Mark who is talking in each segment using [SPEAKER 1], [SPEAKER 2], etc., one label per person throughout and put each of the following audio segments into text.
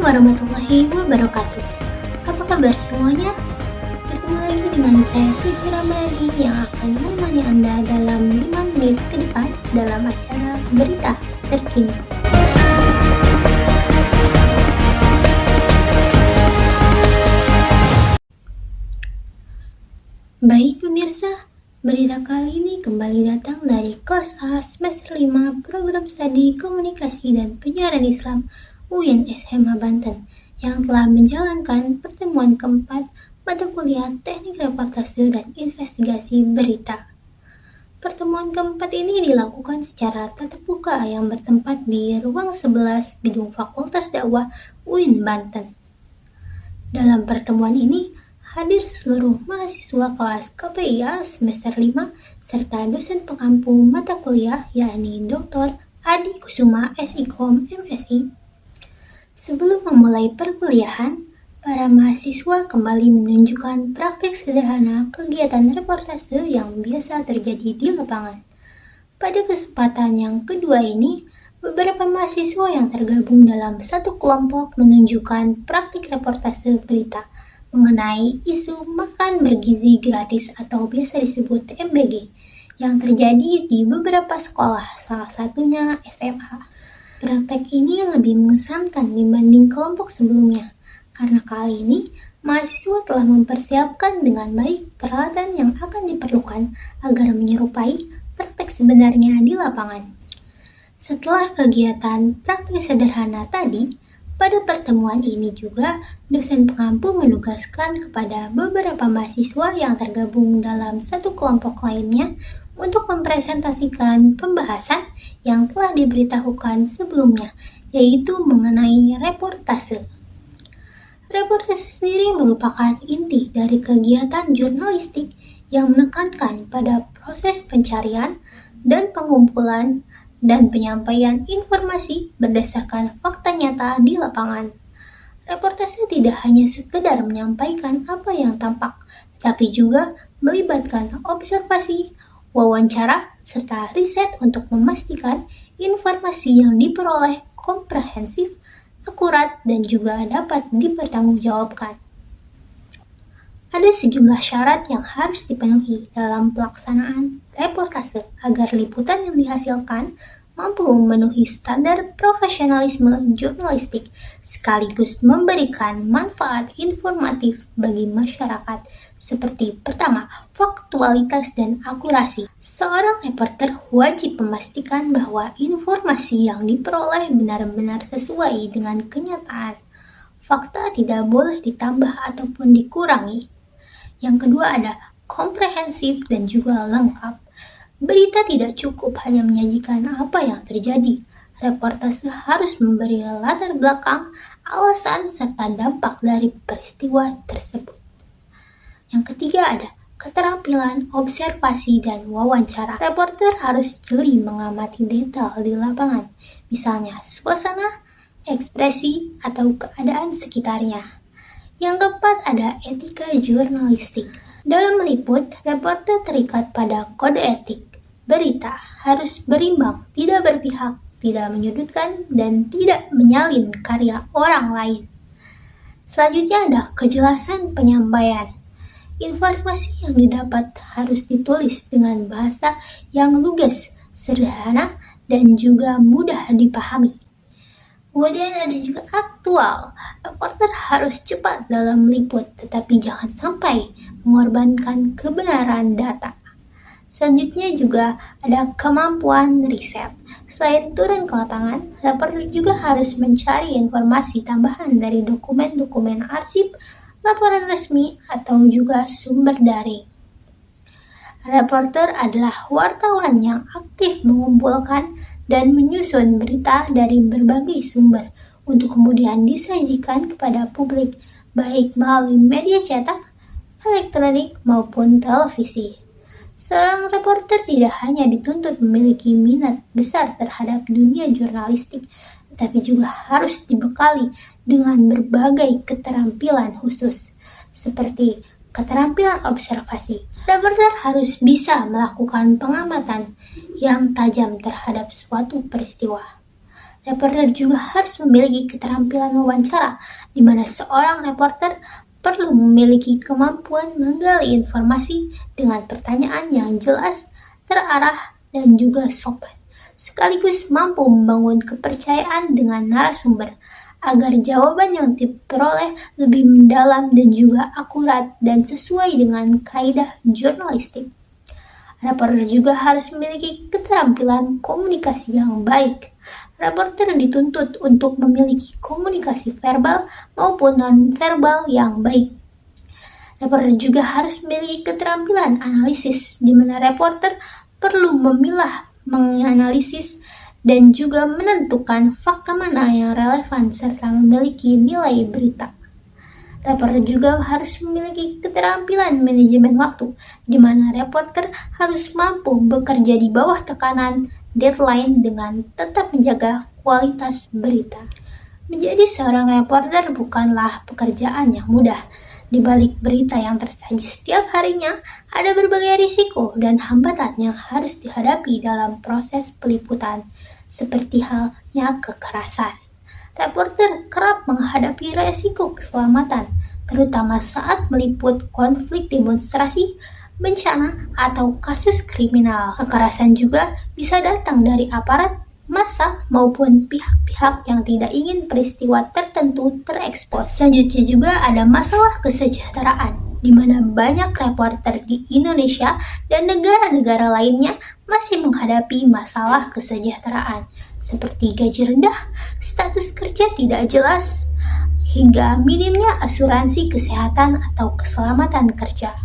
[SPEAKER 1] warahmatullahi wabarakatuh. Apa kabar semuanya? Bertemu lagi dengan saya Siti Ramadhani yang akan menemani Anda dalam 5 menit ke depan dalam acara Berita Terkini. Baik pemirsa, berita kali ini kembali datang dari kelas A semester 5 program studi komunikasi dan penyiaran Islam UIN SMA Banten yang telah menjalankan pertemuan keempat mata kuliah Teknik Reportase dan Investigasi Berita. Pertemuan keempat ini dilakukan secara tatap muka yang bertempat di ruang 11 Gedung Fakultas Dakwah UIN Banten. Dalam pertemuan ini, hadir seluruh mahasiswa kelas KPIA semester 5 serta dosen pengampu mata kuliah yakni Dr. Adi Kusuma SIKOM MSI. Sebelum memulai perkuliahan, para mahasiswa kembali menunjukkan praktik sederhana kegiatan reportase yang biasa terjadi di lapangan. Pada kesempatan yang kedua ini, beberapa mahasiswa yang tergabung dalam satu kelompok menunjukkan praktik reportase berita mengenai isu makan bergizi gratis atau biasa disebut MBG yang terjadi di beberapa sekolah, salah satunya SMA. Praktek ini lebih mengesankan dibanding kelompok sebelumnya, karena kali ini mahasiswa telah mempersiapkan dengan baik peralatan yang akan diperlukan agar menyerupai praktek sebenarnya di lapangan. Setelah kegiatan praktik sederhana tadi, pada pertemuan ini juga dosen pengampu menugaskan kepada beberapa mahasiswa yang tergabung dalam satu kelompok lainnya untuk mempresentasikan pembahasan yang telah diberitahukan sebelumnya, yaitu mengenai reportase. Reportase sendiri merupakan inti dari kegiatan jurnalistik yang menekankan pada proses pencarian dan pengumpulan dan penyampaian informasi berdasarkan fakta nyata di lapangan. Reportase tidak hanya sekedar menyampaikan apa yang tampak, tetapi juga melibatkan observasi, wawancara, serta riset untuk memastikan informasi yang diperoleh komprehensif, akurat, dan juga dapat dipertanggungjawabkan. Ada sejumlah syarat yang harus dipenuhi dalam pelaksanaan reportase agar liputan yang dihasilkan mampu memenuhi standar profesionalisme jurnalistik sekaligus memberikan manfaat informatif bagi masyarakat seperti pertama, faktualitas dan akurasi. Seorang reporter wajib memastikan bahwa informasi yang diperoleh benar-benar sesuai dengan kenyataan. Fakta tidak boleh ditambah ataupun dikurangi. Yang kedua ada komprehensif dan juga lengkap. Berita tidak cukup hanya menyajikan apa yang terjadi. Reportase harus memberi latar belakang, alasan, serta dampak dari peristiwa tersebut. Yang ketiga ada keterampilan observasi dan wawancara. Reporter harus jeli mengamati detail di lapangan, misalnya suasana, ekspresi, atau keadaan sekitarnya. Yang keempat ada etika jurnalistik. Dalam meliput, reporter terikat pada kode etik. Berita harus berimbang, tidak berpihak, tidak menyudutkan, dan tidak menyalin karya orang lain. Selanjutnya ada kejelasan penyampaian. Informasi yang didapat harus ditulis dengan bahasa yang lugas, sederhana, dan juga mudah dipahami. Kemudian ada juga aktual. Reporter harus cepat dalam meliput, tetapi jangan sampai mengorbankan kebenaran data. Selanjutnya juga ada kemampuan riset. Selain turun ke lapangan, reporter juga harus mencari informasi tambahan dari dokumen-dokumen arsip, laporan resmi, atau juga sumber daring. Reporter adalah wartawan yang aktif mengumpulkan dan menyusun berita dari berbagai sumber untuk kemudian disajikan kepada publik, baik melalui media cetak, elektronik, maupun televisi. Seorang reporter tidak hanya dituntut memiliki minat besar terhadap dunia jurnalistik, tetapi juga harus dibekali dengan berbagai keterampilan khusus, seperti keterampilan observasi. Reporter harus bisa melakukan pengamatan yang tajam terhadap suatu peristiwa. Reporter juga harus memiliki keterampilan wawancara, di mana seorang reporter perlu memiliki kemampuan menggali informasi dengan pertanyaan yang jelas, terarah, dan juga sopan, sekaligus mampu membangun kepercayaan dengan narasumber agar jawaban yang diperoleh lebih mendalam dan juga akurat dan sesuai dengan kaidah jurnalistik. Reporter juga harus memiliki keterampilan komunikasi yang baik. Reporter dituntut untuk memiliki komunikasi verbal maupun non-verbal yang baik. Reporter juga harus memiliki keterampilan analisis, di mana reporter perlu memilah, menganalisis, dan juga menentukan fakta mana yang relevan serta memiliki nilai berita. Reporter juga harus memiliki keterampilan manajemen waktu, di mana reporter harus mampu bekerja di bawah tekanan deadline dengan tetap menjaga kualitas berita. Menjadi seorang reporter bukanlah pekerjaan yang mudah. Di balik berita yang tersaji setiap harinya, ada berbagai risiko dan hambatan yang harus dihadapi dalam proses peliputan, seperti halnya kekerasan. Reporter kerap menghadapi resiko keselamatan, terutama saat meliput konflik demonstrasi, bencana, atau kasus kriminal. Kekerasan juga bisa datang dari aparat, massa, maupun pihak-pihak yang tidak ingin peristiwa tertentu terekspos. Selanjutnya juga ada masalah kesejahteraan, di mana banyak reporter di Indonesia dan negara-negara lainnya masih menghadapi masalah kesejahteraan, seperti gaji rendah, status kerja tidak jelas, hingga minimnya asuransi kesehatan atau keselamatan kerja.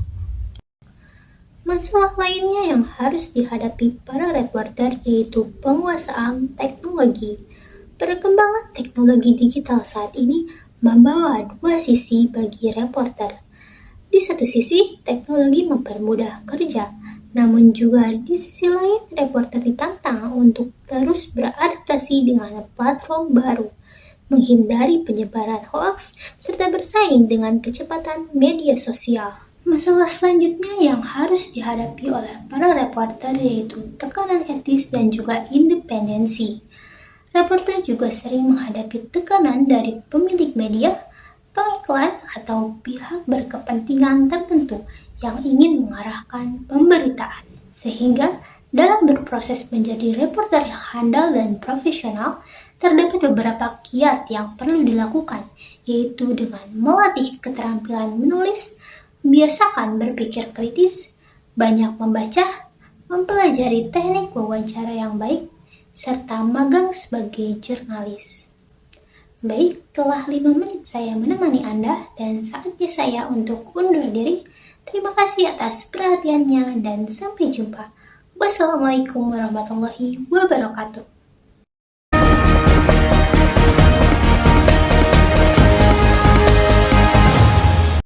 [SPEAKER 1] Masalah lainnya yang harus dihadapi para reporter yaitu penguasaan teknologi. Perkembangan teknologi digital saat ini membawa dua sisi bagi reporter. Di satu sisi, teknologi mempermudah kerja, namun juga di sisi lain reporter ditantang untuk terus beradaptasi dengan platform baru, menghindari penyebaran hoaks, serta bersaing dengan kecepatan media sosial. Masalah selanjutnya yang harus dihadapi oleh para reporter yaitu tekanan etis dan juga independensi. Reporter juga sering menghadapi tekanan dari pemilik media, pengiklan, atau pihak berkepentingan tertentu yang ingin mengarahkan pemberitaan. Sehingga dalam berproses menjadi reporter yang handal dan profesional, terdapat beberapa kiat yang perlu dilakukan, yaitu dengan melatih keterampilan menulis, biasakan berpikir kritis, banyak membaca, mempelajari teknik wawancara yang baik, serta magang sebagai jurnalis. Baik, telah 5 menit saya menemani Anda dan saatnya saya untuk undur diri. Terima kasih atas perhatiannya dan sampai jumpa. Wassalamualaikum warahmatullahi wabarakatuh.